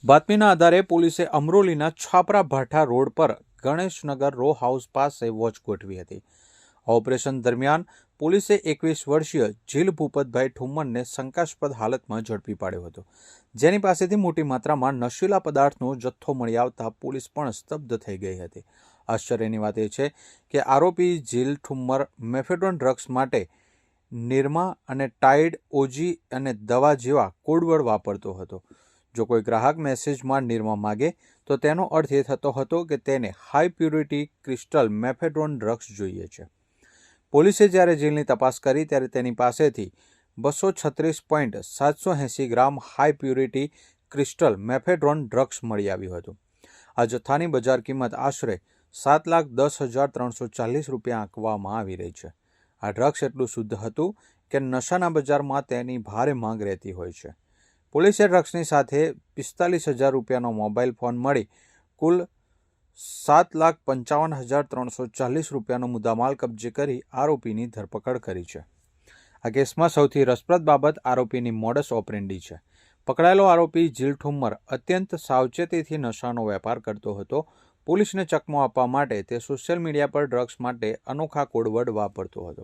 બાતમીના આધારે પોલીસે અમરોલીના છાપરા ભાઠા રોડ પર ગણેશનગર રો હાઉસ પાસે વોચ ગોઠવી હતી. આ ઓપરેશન દરમિયાન પોલીસે 21 વર્ષીય જીલ ભૂપતભાઈ ઠુમ્મરને શંકાસ્પદ હાલતમાં ઝડપી પાડ્યો હતો, જેની પાસેથી મોટી માત્રામાં નશીલા પદાર્થનો જથ્થો મળી આવતા પોલીસ પણ સ્તબ્ધ થઈ ગઈ હતી. આશ્ચર્યની વાત એ છે કે આરોપી જીલ ઠુમ્મર મેફેડ્રોન ડ્રગ્સ માટે નિરમા અને ટાઇડ, ઓજી અને દવા જેવા કોડવર્ડ વાપરતો હતો. જો કોઈ ગ્રાહક મેસેજમાં નિરમા માગે તો તેનો અર્થ એ થતો હતો કે તેને high purity crystal mephedrone drugs જોઈએ છે. પોલીસે જ્યારે જીલની તપાસ કરી ત્યારે તેની પાસેથી 236.780 gram high purity crystal mephedrone drugs મળી આવ્યું હતું. આ જથ્થાની બજાર કિંમત આશરે 7,10,340 રૂપિયા આંકવામાં આવી રહી છે. આ ડ્રગ્સ એટલું શુદ્ધ હતું કે નશાના બજારમાં તેની ભારે માંગ રહેતી હોય છે. પોલીસે ડ્રગ્સની સાથે 45,000 રૂપિયાનો મોબાઈલ ફોન મળી કુલ 7,55,340 રૂપિયાનો મુદ્દામાલ કબજે કરી આરોપીની ધરપકડ કરી છે. આ કેસમાં સૌથી રસપ્રદ બાબત આરોપીની મોડસ ઓપરેન્ડી છે. પકડાયેલો આરોપી જીલ ઠુમ્મર અત્યંત સાવચેતીથી નશાનો વેપાર કરતો હતો. પોલીસને ચકમો આપવા માટે તે સોશિયલ મીડિયા પર ડ્રગ્સ માટે અનોખા કોડવર્ડ વાપરતો હતો.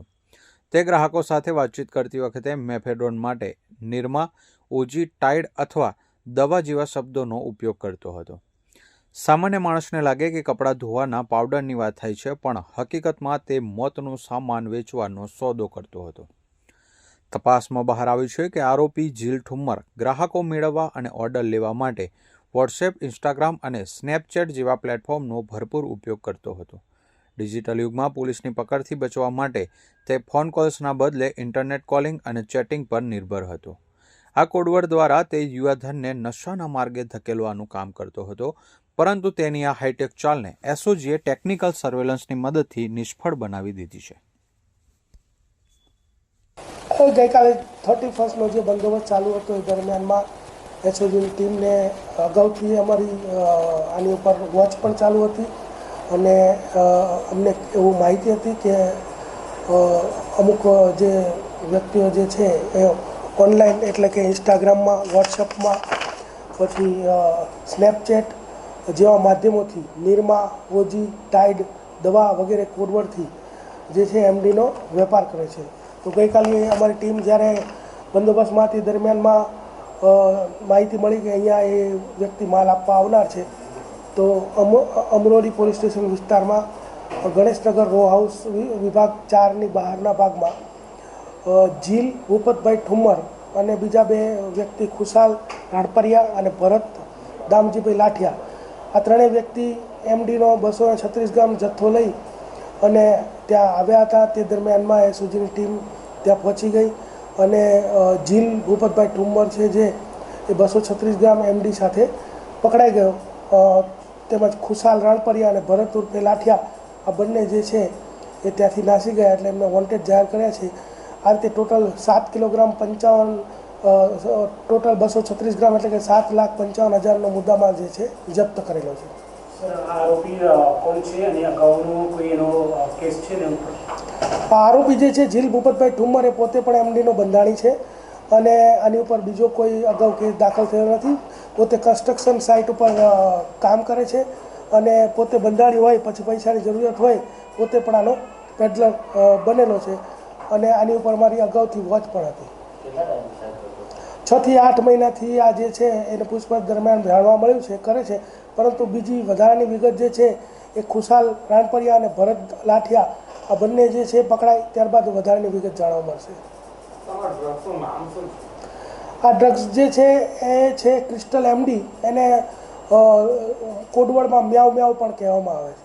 તે ગ્રાહકો સાથે વાતચીત કરતી વખતે મેફેડ્રોન માટે નિરમા, ઓજી, ટાઇડ અથવા દવા જેવા શબ્દોનો ઉપયોગ કરતો હતો. સામાન્ય માણસને લાગે કે કપડાં ધોવાના પાવડરની વાત થાય છે, પણ હકીકતમાં તે મોતનું સામાન વેચવાનો સોદો કરતો હતો. તપાસમાં બહાર આવ્યું છે કે આરોપી જીલ ઠુમ્મર ગ્રાહકો મેળવવા અને ઓર્ડર લેવા માટે વોટ્સએપ, ઇન્સ્ટાગ્રામ અને સ્નેપચેટ જેવા પ્લેટફોર્મનો ભરપૂર ઉપયોગ કરતો હતો. ડિજિટલ યુગમાં પોલીસની પકડથી બચવા માટે તે ફોન કોલ્સના બદલે ઇન્ટરનેટ કોલિંગ અને ચેટિંગ પર નિર્ભર હતો. આ કોડવર્ડ દ્વારા તે યુવાધનને નશાના માર્ગે ધકેલવાનું કામ કરતો હતો, પરંતુ તેની આ હાઈટેક ચાલને એસઓજીએ ટેકનિકલ સર્વેલન્સની મદદથી નિષ્ફળ બનાવી દીધી છે. ગઈકાલે 31નો જે બંદોબસ્ત ચાલુ હતો એ દરમિયાનમાં એસઓજીની ટીમને અગાઉથી અમારી આની ઉપર વોચ પણ ચાલુ હતી અને અમને એવું માહિતી હતી કે અમુક જે વ્યક્તિઓ જે છે એ ઓનલાઈન એટલે કે ઇન્સ્ટાગ્રામમાં, વોટ્સઅપમાં, પછી સ્નેપચેટ જેવા માધ્યમોથી નિરમા, ઓજી, ટાઇડ, દવા વગેરે કોડવર્ડથી જે છે એમડીનો વેપાર કરે છે. તો ગઈકાલે અમારી ટીમ જ્યારે બંદોબસ્તમાં હતી દરમિયાનમાં માહિતી મળી કે અહીંયા એ વ્યક્તિ માલ આપવા આવનાર છે. તો અમરોલી પોલીસ સ્ટેશન વિસ્તારમાં ગણેશનગર રો હાઉસ વિભાગ 4ની બહારના ભાગમાં જીલ ભૂપતભાઈ ઠુમ્મર અને બીજા 2 વ્યક્તિ ખુશાલ રાણપરિયા અને ભરત દામજીભાઈ લાઠિયા, આ ત્રણેય વ્યક્તિ એમડીનો 236 ગ્રામ જથ્થો લઈ અને ત્યાં આવ્યા હતા. તે દરમિયાનમાં એસઓજીની ટીમ ત્યાં પહોંચી ગઈ અને જીલ ભૂપતભાઈ ઠુમ્મર છે જે એ 236 ગ્રામ એમડી સાથે પકડાઈ ગયો. તેમજ ખુશાલ રાણપરિયા અને ભરત ઉર્ફે લાઠિયા આ બંને જે છે એ ત્યાંથી નાસી ગયા, એટલે એમને વોન્ટેડ જાહેર કર્યા છે. આ રીતે ટોટલ 7 કિલોગ્રામ 55 ટોટલ 236 ગ્રામ એટલે કે 7,55,000નો મુદ્દામાલ જે છે જપ્ત કરેલો છે. આરોપી જે છે જીલ ભૂપતભાઈ ઠુમ્મર એ પોતે પણ એમડીનો બંધાણી છે અને આની ઉપર બીજો કોઈ અગાઉ કેસ દાખલ થયો નથી. પોતે કન્સ્ટ્રક્શન સાઇટ ઉપર કામ કરે છે અને પોતે બંધાણી હોય, પછી પૈસાની જરૂરિયાત હોય, પોતે પણ આનો પેડલર બનેલો છે અને આની ઉપર મારી અગાઉથી વોચ પણ હતી. 6 થી 8 મહિનાથી આ જે છે એને પૂછપરછ દરમિયાન જાણવા મળ્યું છે, કરે છે, પરંતુ બીજી વધારાની વિગત જે છે એ ખુશાલ રાણપરિયા અને ભરત લાઠિયા આ બંને જે છે પકડાય ત્યારબાદ વધારાની વિગત જાણવા મળશે. આ ડ્રગ્સ જે છે એ છે ક્રિસ્ટલ એમડી, એને કોડવર્ડમાં મ્યાઉ મ્યાઉ પણ કહેવામાં આવે છે.